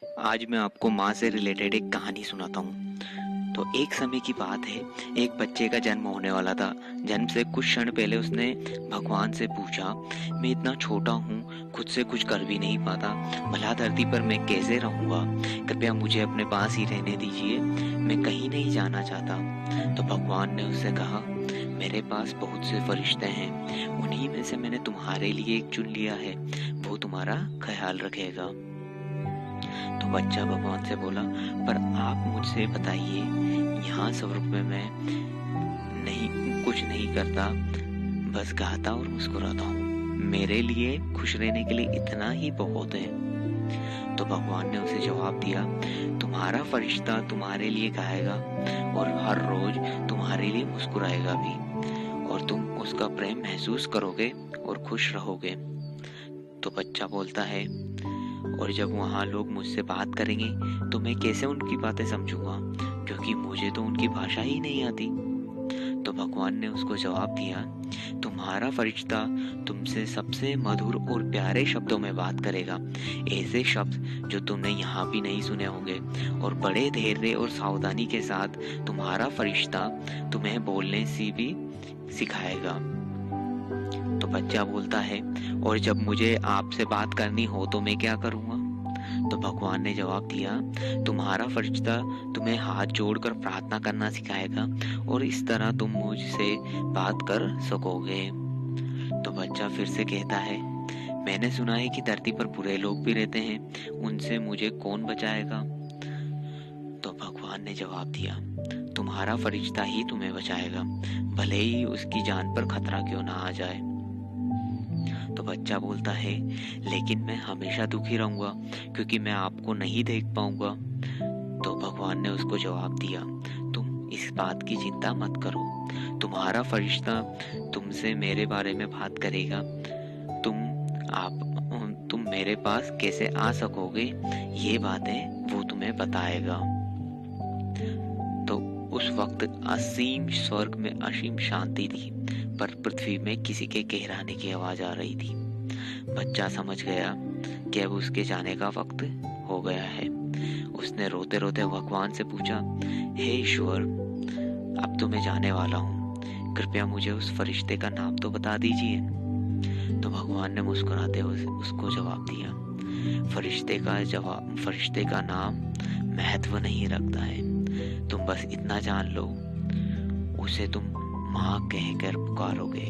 आज मैं आपको माँ से रिलेटेड एक कहानी सुनाता हूँ। तो एक समय की बात है, एक बच्चे का जन्म होने वाला था। जन्म से कुछ क्षण पहले उसने भगवान से पूछा, मैं इतना छोटा हूँ, खुद से कुछ कर भी नहीं पाता, भला धरती पर मैं कैसे रहूँगा? कृपया मुझे अपने पास ही रहने दीजिए, मैं कहीं नहीं जाना चाहता। तो भगवान ने उससे कहा, मेरे पास बहुत से फरिश्ते हैं, उन्हीं में से मैंने तुम्हारे लिए एक चुन लिया है, वो तुम्हारा ख्याल रखेगा। तो बच्चा भगवान से बोला, पर आप मुझसे बताइए, यहाँ स्वर्ग में मैं नहीं कुछ नहीं करता, बस गाता और मुस्कुराता हूँ, मेरे लिए खुश रहने के लिए इतना ही बहुत है। तो भगवान ने उसे जवाब दिया, तुम्हारा फरिश्ता तुम्हारे लिए गाएगा और हर रोज तुम्हारे लिए मुस्कुराएगा भी, और तुम उसका प्रेम महसूस करोगे और खुश रहोगे। तो बच्चा बोलता है, और जब वहाँ लोग मुझसे बात करेंगे तो मैं कैसे उनकी बातें समझूंगा, क्योंकि मुझे तो उनकी भाषा ही नहीं आती। तो भगवान ने उसको जवाब दिया, तुम्हारा फरिश्ता तुमसे सबसे मधुर और प्यारे शब्दों में बात करेगा, ऐसे शब्द जो तुमने यहाँ भी नहीं सुने होंगे, और बड़े धैर्य और सावधानी के साथ तुम्हारा फरिश्ता तुम्हें बोलने से भी सिखाएगा। तो बच्चा बोलता है, और जब मुझे आपसे बात करनी हो तो मैं क्या करूँगा? तो भगवान ने जवाब दिया, तुम्हारा फरिश्ता तुम्हें हाथ जोड़कर प्रार्थना करना सिखाएगा, और इस तरह तुम मुझसे बात कर सकोगे। तो बच्चा फिर से कहता है, मैंने सुना है कि धरती पर बुरे लोग भी रहते हैं, उनसे मुझे कौन बचाएगा? तो भगवान ने जवाब दिया, तुम्हारा फरिश्ता ही तुम्हें बचाएगा, भले ही उसकी जान पर खतरा क्यों ना आ जाए। तो बच्चा बोलता है, लेकिन मैं हमेशा दुखी रहूंगा, क्योंकि मैं आपको नहीं देख पाऊंगा। तो भगवान ने उसको जवाब दिया, तुम इस बात की चिंता मत करो, तुम्हारा फरिश्ता तुमसे मेरे बारे में बात करेगा, तुम मेरे पास कैसे आ सकोगे, ये बातें वो तुम्हें बताएगा। तो उस वक्त असीम स्वर्ग में असीम शांति थी, पर पृथ्वी में किसी के कहराने की आवाज आ रही थी। बच्चा समझ गया कि अब उसके जाने का वक्त हो गया है। उसने रोते रोते भगवान से पूछा, हे ईश्वर, अब तो मैं जाने वाला हूँ, कृपया मुझे उस फरिश्ते का नाम तो बता दीजिए। तो भगवान ने मुस्कुराते हुए उसको जवाब दिया, फरिश्ते का नाम महत्व नहीं रखता है, तुम बस इतना जान लो, उसे तुम माँ कहकर पुकारोगे